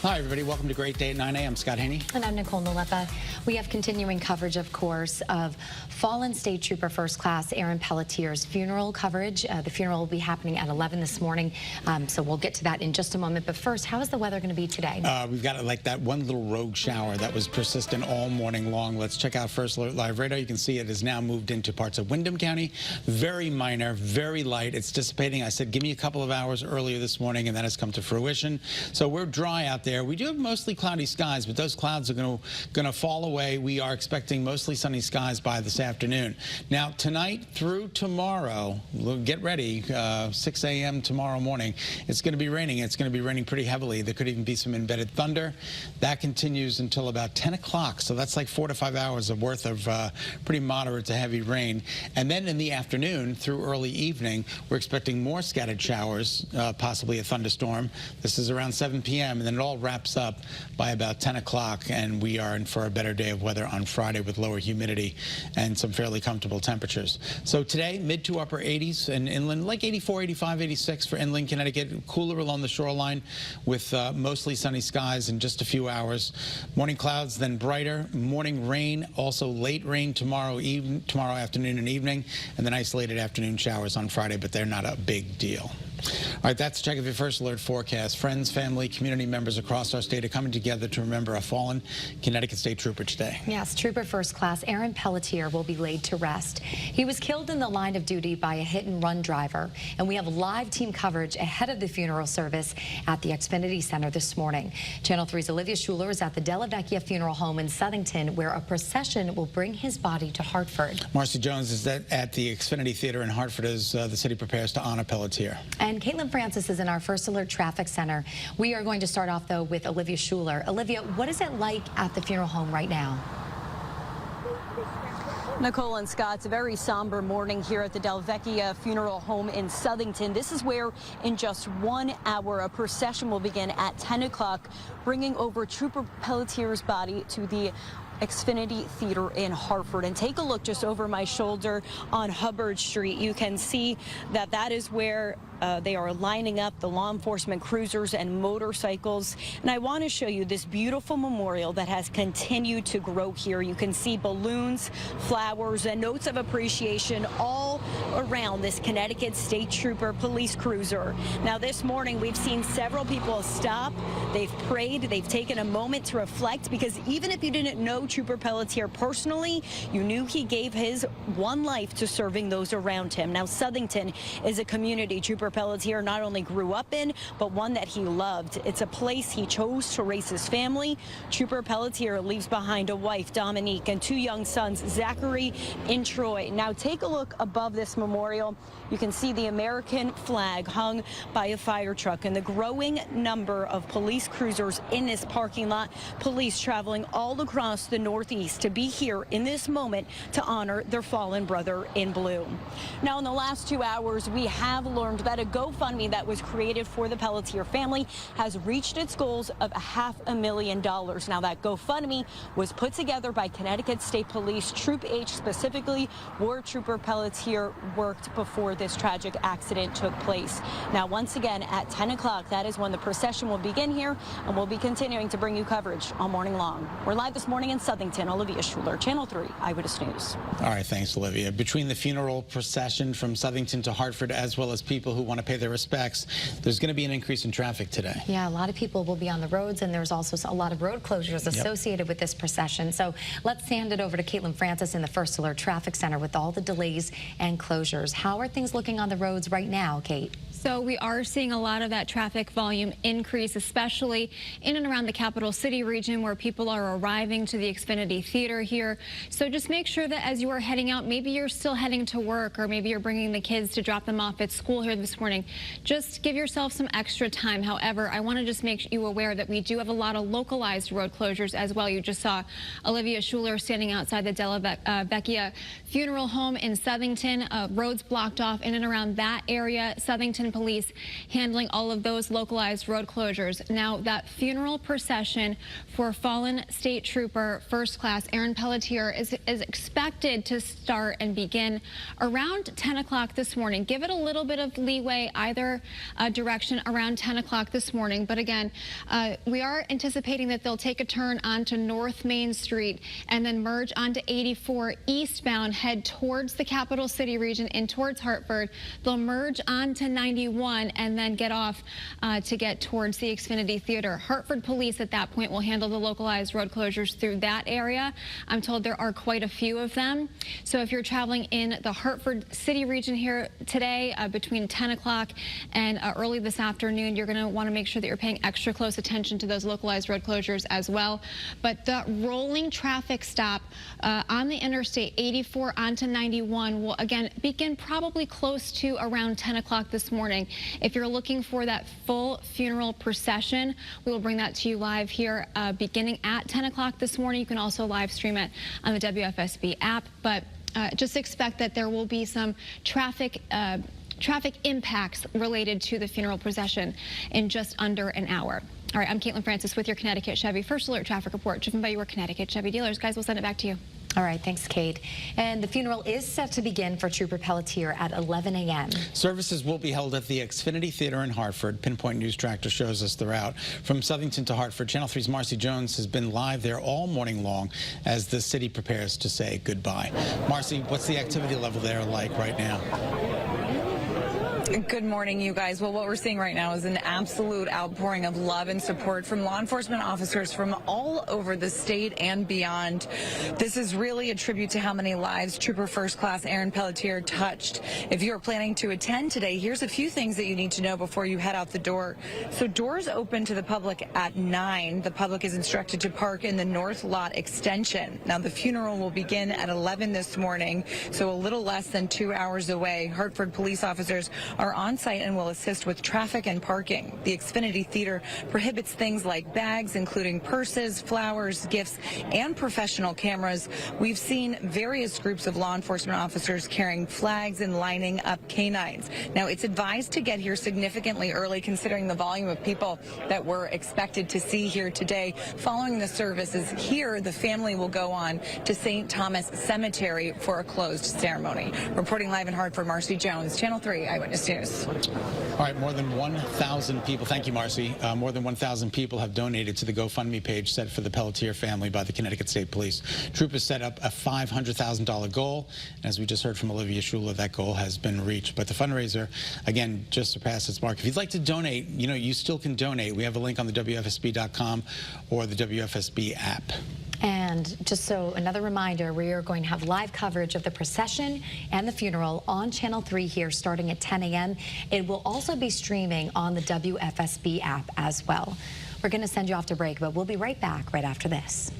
Hi, everybody. Welcome to Great Day at 9 a.m. I'm Scott Haney. And I'm Nicole and Scot. We have continuing coverage, of course, of fallen State Trooper First Class Aaron Pelletier's funeral coverage. The funeral will be happening at 11 this morning, so we'll get to that in just a moment. But first, how is the weather going to be today? We've got like that one little rogue shower that was persistent all morning long. Let's check out First Alert Live radar. You can see it has now moved into parts of Windham County. Very minor, very light. It's dissipating. I said, give me a couple of hours earlier this morning, and that has come to fruition. So we're dry out there. We do have mostly cloudy skies, but those clouds are going to fall away. We are expecting mostly sunny skies by this afternoon. Now, tonight through tomorrow, get ready, 6 a.m. tomorrow morning, it's going to be raining. It's going to be raining pretty heavily. There could even be some embedded thunder. That continues until about 10 o'clock, so that's like 4 to 5 hours of worth of pretty moderate to heavy rain. And then in the afternoon through early evening, we're expecting more scattered showers, possibly a thunderstorm. This is around 7 p.m., and then it all wraps up by about 10 o'clock, and we are in for a better day of weather on Friday with lower humidity and some fairly comfortable temperatures. So today, mid to upper 80s in inland, like 84, 85, 86 for inland Connecticut, cooler along the shoreline with mostly sunny skies in just a few hours. Morning clouds, then brighter. Morning rain, also late rain tomorrow afternoon and evening, and then isolated afternoon showers on Friday, but they're not a big deal. All right, that's a check of your First Alert forecast. Friends, family, community members across our state are coming together to remember a fallen Connecticut State Trooper today. Yes, Trooper First Class Aaron Pelletier will be laid to rest. He was killed in the line of duty by a hit-and-run driver, and we have live team coverage ahead of the funeral service at the Xfinity Center this morning. Channel 3's Olivia Schuler is at the Della Vecchia Funeral Home in Southington, where a procession will bring his body to Hartford. Marcy Jones is at the Xfinity Theater in Hartford as the city prepares to honor Pelletier. And Caitlin Francis is in our First Alert Traffic Center. We are going to start off, though, with Olivia Schuler. Olivia, what is it like at the funeral home right now? Nicole and Scot, it's a very somber morning here at the Della Vecchia Funeral Home in Southington. This is where in just 1 hour a procession will begin at 10 o'clock, bringing over Trooper Pelletier's body to the Xfinity Theater in Hartford. And take a look just over my shoulder on Hubbard Street. You can see that that is where they are lining up the law enforcement cruisers and motorcycles. And I want to show you this beautiful memorial that has continued to grow here. You can see balloons, flowers, and notes of appreciation all around this Connecticut State Trooper police cruiser. Now, this morning, we've seen several people stop. They've prayed. They've taken a moment to reflect, because even if you didn't know Trooper Pelletier personally, you knew he gave his one life to serving those around him. Now, Southington is a community Trooper Pelletier not only grew up in, but one that he loved. It's a place he chose to raise his family. Trooper Pelletier leaves behind a wife, Dominique, and 2 young sons, Zachary and Troy. Now, take a look above this memorial. You can see the American flag hung by a fire truck and the growing number of police cruisers in this parking lot. Police traveling all across the Northeast to be here in this moment to honor their fallen brother in blue. Now, in the last 2 hours, we have learned that a GoFundMe that was created for the Pelletier family has reached its goals of $500,000. Now, that GoFundMe was put together by Connecticut State Police Troop H, specifically where Trooper Pelletier worked before this tragic accident took place. Now, once again, at 10 o'clock, that is when the procession will begin here, and we'll be continuing to bring you coverage all morning long. We're live this morning in Southington. Olivia Schuler, Channel 3 Eyewitness News. All right, thanks, Olivia. Between the funeral procession from Southington to Hartford, as well as people who want to pay their respects, there's going to be an increase in traffic today. Yeah, a lot of people will be on the roads, and there's also a lot of road closures associated with this procession. So let's hand it over to Caitlin Francis in the First Alert Traffic Center with all the delays and closures. How are things looking on the roads right now, Kate? So we are seeing a lot of that traffic volume increase, especially in and around the capital city region where people are arriving to the Xfinity Theater here. So just make sure that as you are heading out, maybe you're still heading to work, or maybe you're bringing the kids to drop them off at school here this morning. Just give yourself some extra time. However, I want to just make you aware that we do have a lot of localized road closures as well. You just saw Olivia Schuler standing outside the Della Vecchia Funeral Home in Southington. Roads blocked off in and around that area. Southington Hartford Police handling all of those localized road closures. Now, that funeral procession for fallen state trooper First Class Aaron Pelletier is expected to start and begin around 10 o'clock this morning. Give it a little bit of leeway either direction around 10 o'clock this morning. But again, we are anticipating that they'll take a turn onto North Main Street and then merge onto 84 eastbound, head towards the capital city region and towards Hartford. They'll merge onto 91 and then get off to get towards the Xfinity Theater. Hartford Police at that point will handle the localized road closures through that area. I'm told there are quite a few of them. So if you're traveling in the Hartford city region here today between 10 o'clock and early this afternoon, you're going to want to make sure that you're paying extra close attention to those localized road closures as well. But the rolling traffic stop on the Interstate 84 onto 91 will again begin probably close to around 10 o'clock this morning. If you're looking for that full funeral procession, we will bring that to you live here beginning at 10 o'clock this morning. You can also live stream it on the WFSB app, but just expect that there will be some traffic impacts related to the funeral procession in just under an hour. All right, I'm Caitlin Francis with your Connecticut Chevy First Alert Traffic Report, driven by your Connecticut Chevy dealers. Guys, we'll send it back to you. All right, thanks, Kate. And the funeral is set to begin for Trooper Pelletier at 11 a.m. Services will be held at the Xfinity Theater in Hartford. Pinpoint News Tractor shows us the route. From Southington to Hartford, Channel 3's Marcy Jones has been live there all morning long as the city prepares to say goodbye. Marcy, what's the activity level there like right now? Good morning, you guys. Well, what we're seeing right now is an absolute outpouring of love and support from law enforcement officers from all over the state and beyond. This is really a tribute to how many lives Trooper First Class Aaron Pelletier touched. If you're planning to attend today, here's a few things that you need to know before you head out the door. So doors open to the public at 9. The public is instructed to park in the North Lot extension. Now, the funeral will begin at 11 this morning, so a little less than 2 hours away. Hartford police officers are on site and will assist with traffic and parking. The Xfinity Theater prohibits things like bags, including purses, flowers, gifts, and professional cameras. We've seen various groups of law enforcement officers carrying flags and lining up canines. Now, it's advised to get here significantly early, considering the volume of people that we're expected to see here today. Following the services here, the family will go on to St. Thomas Cemetery for a closed ceremony. Reporting live in Hartford, Marcy Jones, Channel 3 Eyewitness News. All right, more than 1,000 people, thank you, Marcy. More than 1,000 people have donated to the GoFundMe page set for the Pelletier family by the Connecticut State Police. Troopers set up a $500,000 goal. And as we just heard from Olivia Schuler, that goal has been reached. But the fundraiser, again, just surpassed its mark. If you'd like to donate, you know, you still can donate. We have a link on the WFSB.com or the WFSB app. And just so another reminder, we are going to have live coverage of the procession and the funeral on Channel 3 here starting at 10 a.m. It will also be streaming on the WFSB app as well. We're going to send you off to break, but we'll be right back right after this.